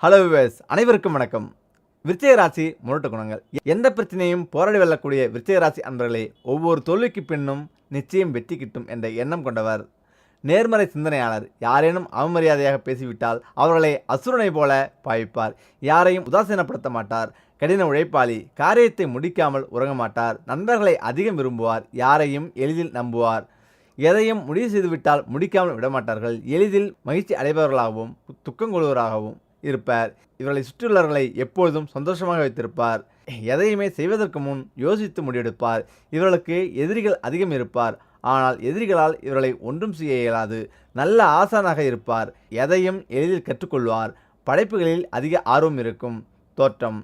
Hello viewers, அனைவருக்கும் வணக்கம். விருச்சிக ராசி முரட்டு குணங்கள். எந்த பிரச்சனையும் போராடி வெல்லக்கூடிய விருச்சிக ராசி அன்பர்களே, ஒவ்வொரு தோல்விக்கு பின்னும் நிச்சயம் வெற்றி கிட்டும் என்ற எண்ணம் கொண்டவர். நேர்மறை சிந்தனையாளர். யாரேனும் அவமரியாதையாக பேசிவிட்டால் அவர்களை அசுரனை போல பாவிப்பார். யாரையும் உதாசீனப்படுத்த மாட்டார். கடின உழைப்பாளி. காரியத்தை முடிக்காமல் உறங்க மாட்டார். நண்பர்களை அதிகம் விரும்புவார். யாரையும் எளிதில் நம்புவார். எதையும் முடிவு செய்துவிட்டால் முடிக்காமல் விடமாட்டார்கள். எளிதில் மகிழ்ச்சி அடைபவர்களாகவும் துக்கங்கொள்வராகவும் இருப்பார். இவர்களை சுற்றியுள்ளவர்களை எப்பொழுதும் சந்தோஷமாக வைத்திருப்பார். எதையுமே செய்வதற்கு முன் யோசித்து முடிவெடுப்பார். இவர்களுக்கு எதிரிகள் அதிகம் இருப்பார். ஆனால் எதிரிகளால் இவர்களை ஒன்றும் செய்ய இயலாது. நல்ல ஆசானாக இருப்பார். எதையும் எளிதில் கற்றுக்கொள்வார். படைப்புகளில் அதிக ஆர்வம் இருக்கும். தோற்றம்.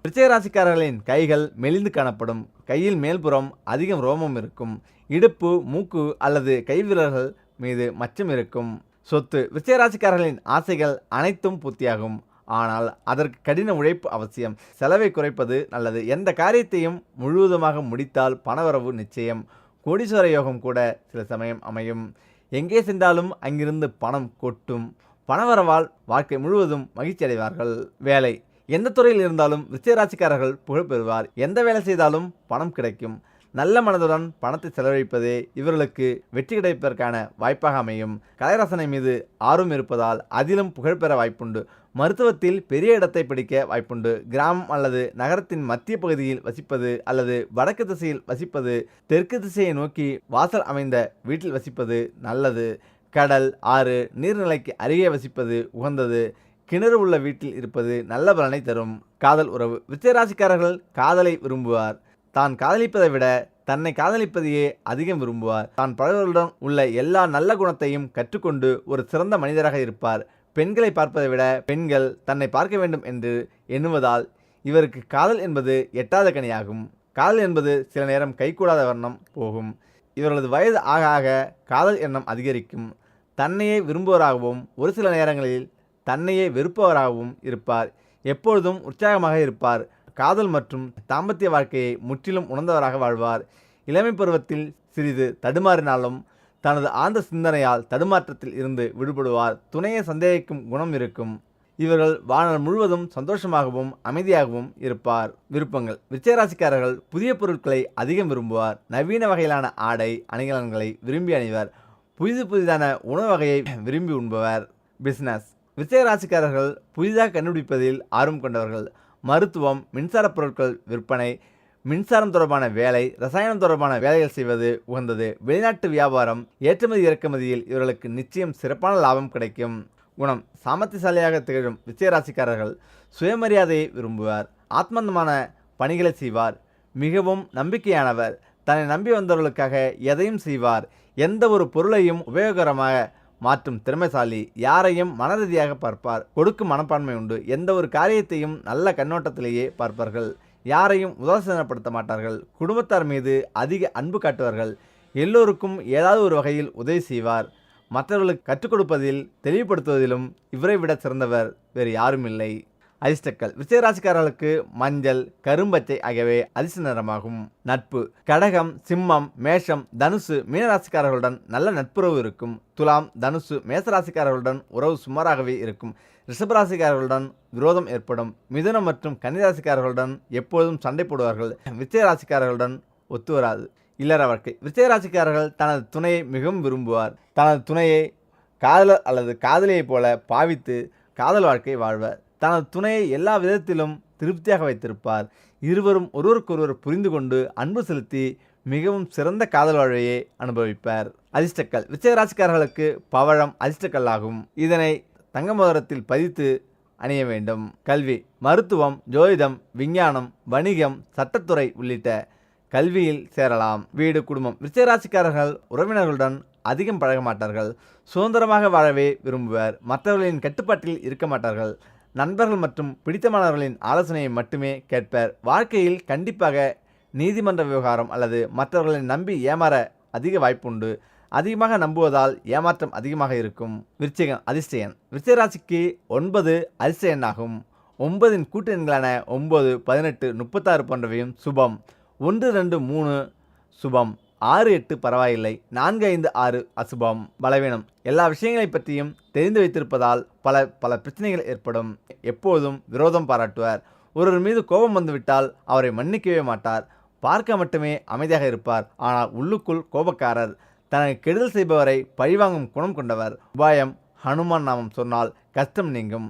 விருச்சிக ராசிக்காரர்களின் கைகள் மெலிந்து காணப்படும். கையில் மேல்புறம் அதிகம் ரோமம் இருக்கும். இடுப்பு, மூக்கு அல்லது கைவிரல்கள் மீது மச்சம் இருக்கும். சொத்து. விருச்சிக ராசிக்காரர்களின் ஆசைகள் அனைத்தும் பூர்த்தியாகும். ஆனால் அதற்கு கடின உழைப்பு அவசியம். செலவை குறைப்பது நல்லது. எந்த காரியத்தையும் முழுவதுமாக முடித்தால் பணவரவு நிச்சயம். கோடீஸ்வர யோகம் கூட சில சமயம் அமையும். எங்கே சென்றாலும் அங்கிருந்து பணம் கொட்டும். பணவரவால் வாழ்க்கை முழுவதும் மகிழ்ச்சி அடைவார்கள். வேலை. எந்த துறையில் இருந்தாலும் விருச்சிக ராசிக்காரர்கள் புகழ் பெறுவார். எந்த வேலை செய்தாலும் பணம் கிடைக்கும். நல்ல மனதுடன் பணத்தை செலவழிப்பதே இவர்களுக்கு வெற்றி கிடைப்பதற்கான வாய்ப்பாக அமையும். கலைரசனை மீது ஆர்வம் இருப்பதால் அதிலும் புகழ்பெற வாய்ப்புண்டு. மருத்துவத்தில் பெரிய இடத்தை பிடிக்க வாய்ப்புண்டு. கிராமம் அல்லது நகரத்தின் மத்திய பகுதியில் வசிப்பது அல்லது வடக்கு திசையில் வசிப்பது, தெற்கு திசையை நோக்கி வாசல் அமைந்த வீட்டில் வசிப்பது நல்லது. கடல், ஆறு, நீர்நிலைக்கு அருகே வசிப்பது உகந்தது. கிணறு உள்ள வீட்டில் இருப்பது நல்ல பலனை தரும். காதல் உறவு. விருச்சிக ராசிக்காரர்கள் காதலை விரும்புவார். தான் காதலிப்பதை விட தன்னை காதலிப்பதையே அதிகம் விரும்புவார். தான் பழகுவதுடன் உள்ள எல்லா நல்ல குணத்தையும் கற்றுக்கொண்டு ஒரு சிறந்த மனிதராக இருப்பார். பெண்களை பார்ப்பதை விட பெண்கள் தன்னை பார்க்க வேண்டும் என்று எண்ணுவதால் இவருக்கு காதல் என்பது எட்டாத கனியாகும். காதல் என்பது சில நேரம் கைகூடாத வண்ணம் போகும். இவர்களது வயது ஆக ஆக காதல் எண்ணம் அதிகரிக்கும். தன்னையே விரும்புவராகவும் ஒரு சில நேரங்களில் தன்னையே வெறுப்பவராகவும் இருப்பார். எப்பொழுதும் உற்சாகமாக இருப்பார். காதல் மற்றும் தாம்பத்திய வாழ்க்கையை முற்றிலும் உணர்ந்தவராக வாழ்வார். இளமை பருவத்தில் சிறிது தடுமாறினாலும் தனது ஆழ்ந்த சிந்தனையால் தடுமாற்றத்தில் இருந்து விடுபடுவார். துணையை சந்தேகிக்கும் குணம் இருக்கும். இவர்கள் வாழ்நாள் முழுவதும் சந்தோஷமாகவும் அமைதியாகவும் இருப்பார். விருப்பங்கள். விருச்சிக ராசிக்காரர்கள் புதிய பொருட்களை அதிகம் விரும்புவார். நவீன வகையிலான ஆடை அணிகலன்களை விரும்பி அணிவர். புதிதான உணவு வகையை விரும்பி உண்பவர். பிசினஸ். விருச்சிக ராசிக்காரர்கள் புதிதாக கண்டுபிடிப்பதில் ஆர்வம் கொண்டவர்கள். மருத்துவம், மின்சார பொருட்கள் விற்பனை, மின்சாரம் தொடர்பான வேலை, ரசாயனம் தொடர்பான வேலைகள் செய்வது உகந்தது. வெளிநாட்டு வியாபாரம், ஏற்றுமதி இறக்குமதியில் இவர்களுக்கு நிச்சயம் சிறப்பான லாபம் கிடைக்கும். குணம். சாமர்த்தியசாலியாக திகழும் விருச்சிக ராசிக்காரர்கள் சுயமரியாதையை விரும்புவார். ஆத்மார்த்தமான பணிகளை செய்வார். மிகவும் நம்பிக்கையானவர். தன்னை நம்பி வந்தவர்களுக்காக எதையும் செய்வார். எந்த ஒரு பொருளையும் உபயோகரமாக மாற்றும் திறமைசாலி. யாரையும் மனரீதியாக பார்ப்பார். கொடுக்கும் மனப்பான்மை உண்டு. எந்த ஒரு காரியத்தையும் நல்ல கண்ணோட்டத்திலேயே பார்ப்பார்கள். யாரையும் உதாசீனப்படுத்த மாட்டார்கள். குடும்பத்தார் மீது அதிக அன்பு காட்டுவார்கள். எல்லோருக்கும் ஏதாவது ஒரு வகையில் உதவி செய்வார். மற்றவர்களுக்கு கற்றுக் கொடுப்பதில் தெளிவுபடுத்துவதிலும் இவரை விட சிறந்தவர் வேறு யாரும் இல்லை. அதிர்ஷ்டக்கள். விருச்சிக ராசிக்காரர்களுக்கு மஞ்சள், கரும்பச்சை ஆகியவை அதிர்ஷ்ட நிறமாகும். நட்பு. கடகம், சிம்மம், மேஷம், தனுசு, மீனராசிக்காரர்களுடன் நல்ல நட்புறவு இருக்கும். துலாம், தனுசு, மேசராசிக்காரர்களுடன் உறவு சுமாராகவே இருக்கும். ரிஷபராசிக்காரர்களுடன் விரோதம் ஏற்படும். மிதுனம் மற்றும் கன்னிராசிக்காரர்களுடன் எப்பொழுதும் சண்டை போடுவார்கள். விருச்சிக ராசிக்காரர்களுடன் ஒத்து வராது. இல்லற வாழ்க்கை. விருச்சிக ராசிக்காரர்கள் தனது துணையை மிகவும் விரும்புவார். தனது துணையை காதலர் அல்லது காதலியைப் போல பாவித்து காதல் வாழ்க்கை வாழ்வர். தனது துணையை எல்லா விதத்திலும் திருப்தியாக வைத்திருப்பார். இருவரும் ஒருவருக்கொருவர் புரிந்து கொண்டு அன்பு செலுத்தி மிகவும் சிறந்த காதல் வாழ்வையை அனுபவிப்பார். அதிர்ஷ்டக்கல். விருச்சிக ராசிக்காரர்களுக்கு பவழம் அதிர்ஷ்டக்கல்லாகும். இதனை தங்க மோதிரத்தில் பதித்து அணிய வேண்டும். கல்வி. மருத்துவம், ஜோதிடம், விஞ்ஞானம், வணிகம், சட்டத்துறை உள்ளிட்ட கல்வியில் சேரலாம். வீடு, குடும்பம். விருச்சிக ராசிக்காரர்கள் உறவினர்களுடன் அதிகம் பழக மாட்டார்கள். சுதந்திரமாக வாழவே விரும்புவர். மற்றவர்களின் கட்டுப்பாட்டில் இருக்க மாட்டார்கள். நண்பர்கள் மற்றும் பிடித்தமானவர்களின் ஆலோசனையை மட்டுமே கேட்பர். வாழ்க்கையில் கண்டிப்பாக நீதிமன்ற விவகாரம் அல்லது மற்றவர்களை நம்பி ஏமாற அதிக வாய்ப்புண்டு. அதிகமாக நம்புவதால் ஏமாற்றம் அதிகமாக இருக்கும். விருச்சிகம் அதிர்ஷ்ட எண். விருச்சிக ராசிக்கு 9 அதிர்ஷ்ட எண்ணாகும். 9 கூட்டு எண்களான 9, 18, 36 போன்றவையும் சுபம். 1, 2, 3 சுபம். 6, 8 பரவாயில்லை, 4, 5, 6 அசுபம், பலவீனம். எல்லா விஷயங்களை பற்றியும் தெரிந்து வைத்திருப்பதால் பல பிரச்சனைகள் ஏற்படும். எப்போதும் விரோதம் பாராட்டுவார். ஒருவர் மீது கோபம் வந்துவிட்டால் அவரை மன்னிக்கவே மாட்டார். பார்க்க மட்டுமே அமைதியாக இருப்பார், ஆனால் உள்ளுக்குள் கோபக்காரர். தனக்கு கெடுதல் செய்பவரை பழிவாங்கும் குணம் கொண்டவர். உபாயம்: ஹனுமான் நாமம் சொன்னால் கஷ்டம் நீங்கும்.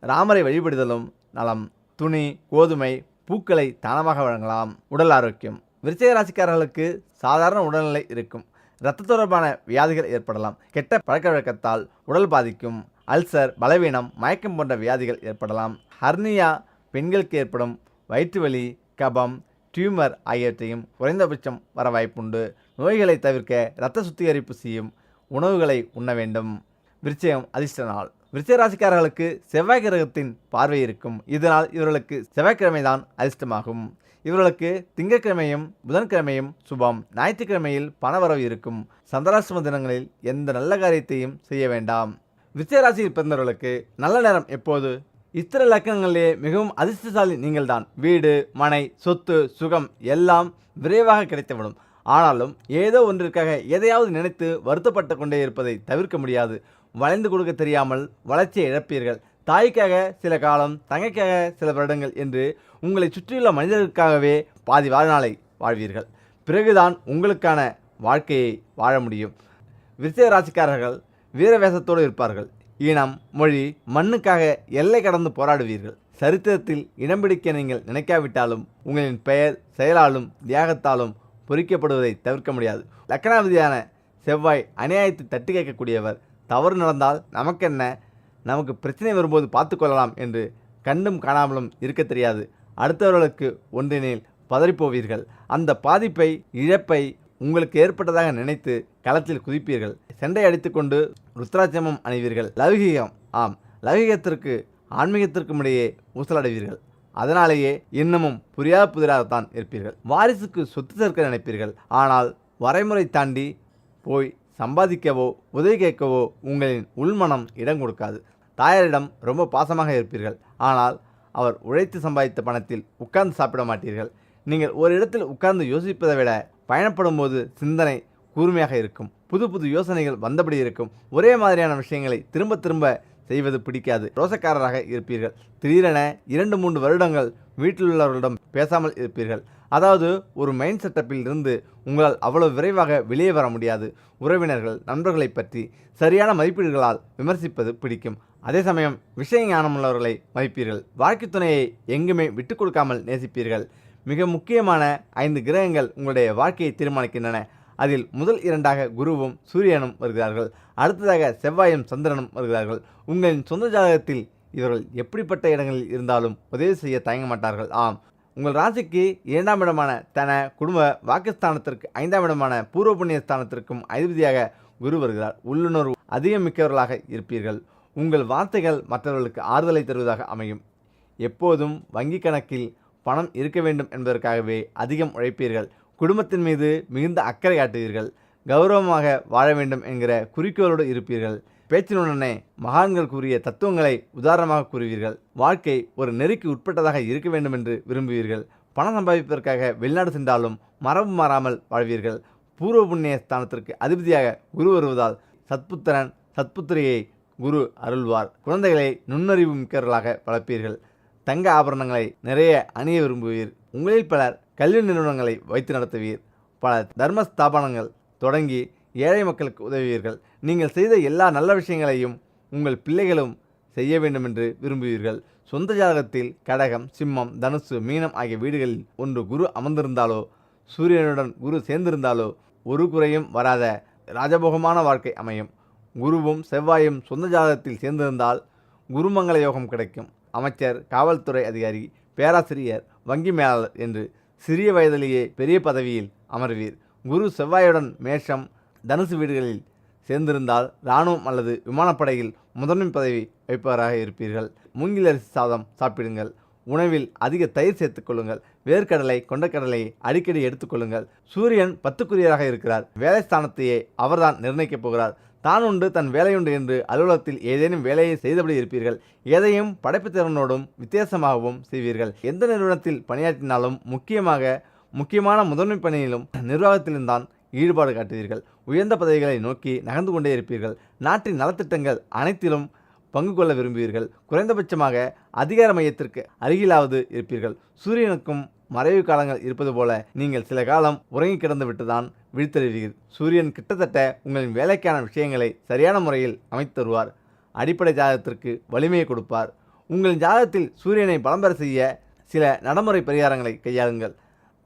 ராமரை வழிபடுதலும் நலம். துணி, கோதுமை, பூக்களை தானமாக வழங்கலாம். உடல் ஆரோக்கியம்: விருச்சிக ராசிக்காரர்களுக்கு சாதாரண உடல்நிலை இருக்கும். இரத்த தொடர்பான வியாதிகள் ஏற்படலாம். கெட்ட பழக்க வழக்கத்தால் உடல் பாதிக்கும். அல்சர், பலவீனம், மயக்கம் போன்ற வியாதிகள் ஏற்படலாம். ஹர்னியா பெண்களுக்கு ஏற்படும். வயிற்று வலி, கபம், டியூமர் ஆகியவற்றையும் குறைந்தபட்சம் வர வாய்ப்புண்டு. நோய்களை தவிர்க்க இரத்த சுத்திகரிப்பு செய்யும் உணவுகளை உண்ண வேண்டும். விருச்சிகம் அதிர்ஷ்ட நாள்: விருச்சிக ராசிக்காரர்களுக்கு செவ்வாய் கிரகத்தின் பார்வை இருக்கும். இதனால் இவர்களுக்கு செவ்வாய்க்கிழமைதான் அதிர்ஷ்டமாகும். இவர்களுக்கு திங்கட்கிழமையும் புதன்கிழமையும் சுபம். ஞாயிற்றுக்கிழமையில் பணவரவு இருக்கும். சந்திராஷ்டம தினங்களில் எந்த நல்ல காரியத்தையும் செய்ய வேண்டாம். விருச்சிக ராசியில் பிறந்தவர்களுக்கு நல்ல நேரம் எப்போது? இத்திர இலக்கணங்களிலே மிகவும் அதிர்ஷ்டசாலி நீங்கள்தான். வீடு, மனை, சொத்து, சுகம் எல்லாம் விரைவாக கிடைத்துவிடும். ஆனாலும் ஏதோ ஒன்றிற்காக எதையாவது நினைத்து வருத்தப்பட்டு கொண்டே இருப்பதை தவிர்க்க முடியாது. வளைந்து கொடுக்க தெரியாமல் வளர்ச்சியை இழப்பீர்கள். தாய்க்காக சில காலம், தங்கைக்காக சில வருடங்கள் என்று உங்களை சுற்றியுள்ள மனிதர்களுக்காகவே பாதி வாழ்நாளை வாழ்வீர்கள். பிறகுதான் உங்களுக்கான வாழ்க்கையை வாழ முடியும். விருச்சிக ராசிக்காரர்கள் வீரவேசத்தோடு இருப்பார்கள். இனம், மொழி, மண்ணுக்காக எல்லை கடந்து போராடுவீர்கள். சரித்திரத்தில் இடம் பிடிக்க நீங்கள் நினைக்காவிட்டாலும் உங்களின் பெயர் செயலாலும் தியாகத்தாலும் பொறிக்கப்படுவதை தவிர்க்க முடியாது. லக்னாதிபதியான செவ்வாய் அநியாயத்தை தட்டி கேட்கக்கூடியவர். தவறு நடந்தால் நமக்கென்ன, நமக்கு பிரச்சனை வரும்போது பார்த்து கொள்ளலாம் என்று கண்டும் காணாமலும் இருக்க தெரியாது. அடுத்தவர்களுக்கு ஒன்றினில் பதறிப்போவீர்கள். அந்த பாதிப்பை, இழப்பை உங்களுக்கு ஏற்பட்டதாக நினைத்து களத்தில் குதிப்பீர்கள். செண்டை அடித்துக்கொண்டு ருத்ராட்சமம் அணிவீர்கள். லௌகீகம்: ஆம், லௌகீகத்திற்கு ஆன்மீகத்திற்கும் இடையே ஊசலடைவீர்கள். அதனாலேயே இன்னமும் புரியாத புதிராகத்தான் இருப்பீர்கள். வாரிசுக்கு சொத்து சேர்க்க நினைப்பீர்கள். ஆனால் வரைமுறை தாண்டி போய் சம்பாதிக்கவோ உதவி கேட்கவோ உங்களின் உள்மனம் இடம் கொடுக்காது. தாயாரிடம் ரொம்ப பாசமாக இருப்பீர்கள். ஆனால் அவர் உழைத்து சம்பாதித்த பணத்தில் உட்கார்ந்து சாப்பிட மாட்டீர்கள். நீங்கள் ஒரு இடத்தில் உட்கார்ந்து யோசிப்பதை விட பயணப்படும் போது சிந்தனை கூர்மையாக இருக்கும். புது புது யோசனைகள் வந்தபடி இருக்கும். ஒரே மாதிரியான விஷயங்களை திரும்ப திரும்ப செய்வது பிடிக்காது. ரோசக்காரராக இருப்பீர்கள். திடீரென 2-3 வருடங்கள் வீட்டில் உள்ளவர்களிடம் பேசாமல் இருப்பீர்கள். அதாவது ஒரு மைண்ட் செட்டப்பில் இருந்து உங்களால் அவ்வளவு விரைவாக வெளியே வர முடியாது. உறவினர்கள், நண்பர்களை பற்றி சரியான மதிப்பீடுகளால் விமர்சிப்பது பிடிக்கும். அதே சமயம் விஷய ஞானமுள்ளவர்களை மதிப்பீர்கள். வாழ்க்கை துணையை எங்குமே விட்டு கொடுக்காமல் நேசிப்பீர்கள். மிக முக்கியமான 5 கிரகங்கள் உங்களுடைய வாழ்க்கையை தீர்மானிக்கின்றன. அதில் முதல் 2ஆக குருவும் சூரியனும் வருகிறார்கள். அடுத்ததாக செவ்வாயும் சந்திரனும் வருகிறார்கள். உங்களின் சொந்த ஜாதகத்தில் இவர்கள் எப்படிப்பட்ட இடங்களில் இருந்தாலும் உதவி செய்ய தயங்க மாட்டார்கள். ஆம், உங்கள் ராசிக்கு 2ஆம் இடமான தன குடும்ப வாக்குஸ்தானத்திற்கு 5ஆம் இடமான பூர்வ புண்ணிய ஸ்தானத்திற்கும் அதிபதியாக குரு வருகிறார். உள்ளுணர்வு அதிகம் மிக்கவர்களாக இருப்பீர்கள். உங்கள் வார்த்தைகள் மற்றவர்களுக்கு ஆறுதலை தருவதாக அமையும். எப்போதும் வங்கி கணக்கில் பணம் இருக்க வேண்டும் என்பதற்காகவே அதிகம் உழைப்பீர்கள். குடும்பத்தின் மீது மிகுந்த அக்கறை காட்டுவீர்கள். கௌரவமாக வாழ வேண்டும் என்கிற குறிக்கோளோடு இருப்பீர்கள். பேச்சினுடனே மகான்கள் கூறிய தத்துவங்களை உதாரணமாக கூறுவீர்கள். வாழ்க்கை ஒரு நெறிக்கு உட்பட்டதாக இருக்க வேண்டும் என்று விரும்புவீர்கள். பணம் சம்பாதிப்பதற்காக வெளிநாடு சென்றாலும் மரபு மாறாமல் வாழ்வீர்கள். பூர்வ புண்ணிய ஸ்தானத்திற்கு அதிபதியாக குரு வருவதால் சத்புத்திரன், சத்புத்திரியை குரு அருள்வார். குழந்தைகளை நுண்ணறிவு மிக்கவர்களாக வளர்ப்பீர்கள். தங்க ஆபரணங்களை நிறைய அணிய விரும்புவீர். உங்களில் பலர் கல்வி நிறுவனங்களை வைத்து நடத்துவீர். பல தர்ம ஸ்தாபனங்கள் தொடங்கி ஏழை மக்களுக்கு உதவுவீர்கள். நீங்கள் செய்த எல்லா நல்ல விஷயங்களையும் உங்கள் பிள்ளைகளும் செய்ய வேண்டும் என்று விரும்புவீர்கள். சொந்த ஜாதகத்தில் கடகம், சிம்மம், தனுசு, மீனம் ஆகிய வீடுகளில் ஒன்று குரு அமர்ந்திருந்தாலோ சூரியனுடன் குரு சேர்ந்திருந்தாலோ ஒரு குறையும் வராத ராஜபோகமான வாழ்க்கை அமையும். குருவும் செவ்வாயும் சொந்த ஜாதகத்தில் சேர்ந்திருந்தால் குருமங்கள யோகம் கிடைக்கும். அமைச்சர், காவல்துறை அதிகாரி, பேராசிரியர், வங்கி மேலாளர் என்று சிறிய வயதிலேயே பெரிய பதவியில் அமர்வீர். குரு செவ்வாயுடன் மேஷம், தனுசு வீடுகளில் சேர்ந்திருந்தால் இராணுவம் அல்லது விமானப்படையில் முதன்மை பதவி வைப்பவராக இருப்பீர்கள். மூங்கிலரிசி சாதம் சாப்பிடுங்கள். உணவில் அதிக தயிர் சேர்த்துக்கொள்ளுங்கள். வேர்க்கடலை, கொண்டக்கடலையை அடிக்கடி எடுத்துக்கொள்ளுங்கள். சூரியன் 10க்குரியராக இருக்கிறார். வேலை ஸ்தானத்தையே அவர்தான் நிர்ணயிக்கப் போகிறார். தான் உண்டு தன் வேலையுண்டு என்று அலுவலகத்தில் ஏதேனும் வேலையை செய்தபடி இருப்பீர்கள். எதையும் படைப்புத்திறனோடும் வித்தியாசமாகவும் செய்வீர்கள். எந்த நிறுவனத்தில் பணியாற்றினாலும் முக்கியமாக முக்கியமான முதன்மை பணியிலும் நிர்வாகத்திலும் தான் ஈடுபாடு காட்டுவீர்கள். உயர்ந்த பதவிகளை நோக்கி நகர்ந்து கொண்டே இருப்பீர்கள். நாட்டின் நலத்திட்டங்கள் அனைத்திலும் பங்கு கொள்ள விரும்புவீர்கள். குறைந்தபட்சமாக அதிகார மையத்திற்கு அருகிலாவது இருப்பீர்கள். சூரியனுக்கும் மறைவு காலங்கள் இருப்பது போல நீங்கள் சில காலம் உறங்கி கிடந்து விட்டுதான் விழித்தெழுவீர்கள். சூரியன் கிட்டத்தட்ட உங்களின் வேலைக்கான விஷயங்களை சரியான முறையில் அமைத்து தருவார். அடிப்படை ஜாதகத்திற்கு வலிமையை கொடுப்பார். உங்களின் ஜாதகத்தில் சூரியனை பலம் பெற செய்ய சில நடைமுறை பரிகாரங்களை கையாளுங்கள்.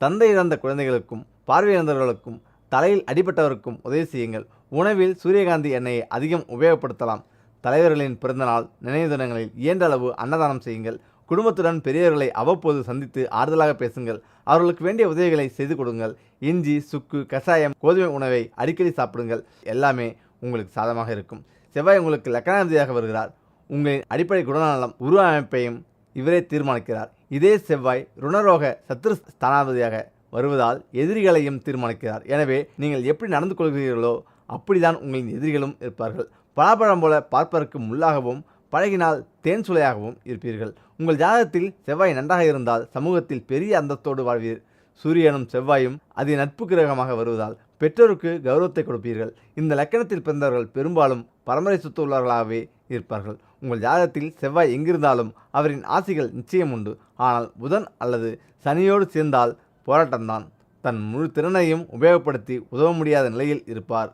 தந்தை இழந்த குழந்தைகளுக்கும் பார்வை இழந்தவர்களுக்கும் தலையில் அடிபட்டவருக்கும் உதவி செய்யுங்கள். உணவில் சூரியகாந்தி எண்ணெயை அதிகம் உபயோகப்படுத்தலாம். தலைவர்களின் பிறந்தநாள் நினைவு தினங்களில் இயன்ற அளவு அன்னதானம் செய்யுங்கள். குடும்பத்துடன் பெரியவர்களை அவ்வப்போது சந்தித்து ஆறுதலாக பேசுங்கள். அவர்களுக்கு வேண்டிய உதவிகளை செய்து கொடுங்கள். இஞ்சி, சுக்கு, கஷாயம், கோதுமை உணவை அடிக்கடி சாப்பிடுங்கள். எல்லாமே உங்களுக்கு சாதகமாக இருக்கும். செவ்வாய் உங்களுக்கு லக்னாதிபதியாக வருகிறார். உங்களின் அடிப்படை குணநலம் உருவ அமைப்பையும் இவரே தீர்மானிக்கிறார். இதே செவ்வாய் ருணரோக சத்ரு ஸ்தானாதிபதியாக வருவதால் எதிரிகளையும் தீர்மானிக்கிறார். எனவே நீங்கள் எப்படி நடந்து கொள்கிறீர்களோ அப்படிதான் உங்களின் எதிரிகளும் இருப்பார்கள். பலாப்பழம் போல பார்ப்பதற்கு முள்ளாகவும் பழகினால் தேன் சுளையாகவும் இருப்பீர்கள். உங்கள் ஜாதகத்தில் செவ்வாய் நன்றாக இருந்தால் சமூகத்தில் பெரிய அந்தஸ்தோடு வாழ்வீர். சூரியனும் செவ்வாயும் அது நட்பு கிரகமாக வருவதால் பெற்றோருக்கு கௌரவத்தை கொடுப்பீர்கள். இந்த லக்கணத்தில் பிறந்தவர்கள் பெரும்பாலும் பரம்பரை சொத்து உள்ளவர்களாகவே இருப்பார்கள். உங்கள் ஜாதகத்தில் செவ்வாய் எங்கிருந்தாலும் அவரின் ஆசைகள் நிச்சயம் உண்டு. ஆனால் புதன் அல்லது சனியோடு சேர்ந்தால் போராட்டம்தான். தன் முழு திறனையும் உபயோகப்படுத்தி உதவ முடியாத நிலையில் இருப்பார்.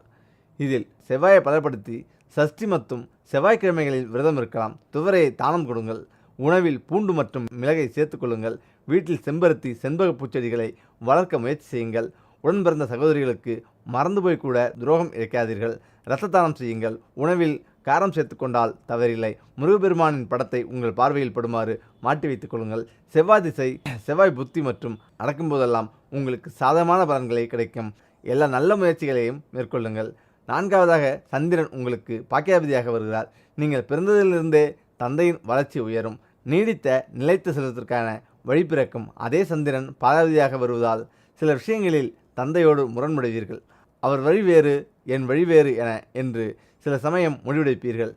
இதில் செவ்வாயை பலப்படுத்தி சஷ்டி மற்றும் செவ்வாய்க்கிழமைகளில் விரதம் இருக்கலாம். துவரையை தானம் கொடுங்கள். உணவில் பூண்டு மற்றும் மிளகை சேர்த்து கொள்ளுங்கள். வீட்டில் செம்பருத்தி, செண்பக பூச்செடிகளை வளர்க்க முயற்சி செய்யுங்கள். உடன் பிறந்த சகோதரிகளுக்கு மறந்து போய் கூட துரோகம் இழைக்காதீர்கள். இரத்த தானம் செய்யுங்கள். உணவில் காரம் சேர்த்து கொண்டால் தவறில்லை. முருகப்பெருமானின் படத்தை உங்கள் பார்வையில் படுமாறு மாட்டி வைத்துக் கொள்ளுங்கள். செவ்வாய் திசை, செவ்வாய் புத்தி மற்றும் நடக்கும் போதெல்லாம் உங்களுக்கு சாதகமான பலன்களை கிடைக்கும். எல்லா நல்ல முயற்சிகளையும் மேற்கொள்ளுங்கள். நான்காவதாக சந்திரன் உங்களுக்கு பாக்கியாதிபதியாக வருகிறார். நீங்கள் பிறந்ததிலிருந்தே தந்தையின் வளர்ச்சி உயரும். நீடித்த நிலைத்த செல்வதற்கான வழி பிறக்கும். அதே சந்திரன் பாதாதிபதியாக வருவதால் சில விஷயங்களில் தந்தையோடு முரண்படுவீர்கள். அவர் வழி வேறு, என் வழி வேறு என்று சில சமயம் முடிவெடுப்பீர்கள்.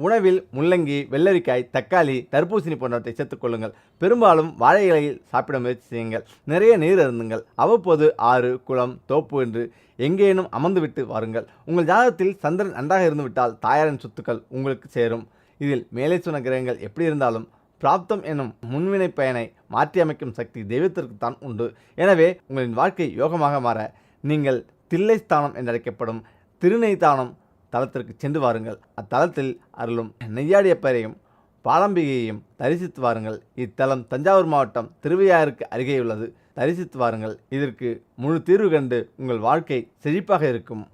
உணவில் முள்ளங்கி, வெள்ளரிக்காய், தக்காளி, தர்பூசணி போன்றவற்றை சேர்த்துக் கொள்ளுங்கள். பெரும்பாலும் வாழை இலையில் சாப்பிட முயற்சி செய்யுங்கள். நிறைய நீர் அருந்துங்கள். அவ்வப்போது ஆறு, குளம், தோப்பு என்று எங்கேனும் அமர்ந்துவிட்டு வாருங்கள். உங்கள் ஜாதகத்தில் சந்திரன் நன்றாக இருந்துவிட்டால் தாயாரின் சொத்துக்கள் உங்களுக்கு சேரும். இதில் மேலே சொன்ன கிரகங்கள் எப்படி இருந்தாலும் பிராப்தம் என்னும் முன்வினை பயனை மாற்றி அமைக்கும் சக்தி தெய்வத்திற்குத்தான் உண்டு. எனவே உங்களின் வாழ்க்கை யோகமாக மாற நீங்கள் தில்லை ஸ்தானம் என்றழைக்கப்படும் திருநெய்தானம் தலத்திற்கு சென்று வாருங்கள். அத்தலத்தில் அருளும் நெய்யாடியப்பரையும் பாலம்பிகையையும் தரிசித்து வாருங்கள். இத்தலம் தஞ்சாவூர் மாவட்டம் திருவையாருக்கு அருகே உள்ளது. தரிசித்து வாருங்கள். இதற்கு முழு தீர்வு கண்டு உங்கள் வாழ்க்கை செழிப்பாக இருக்கும்.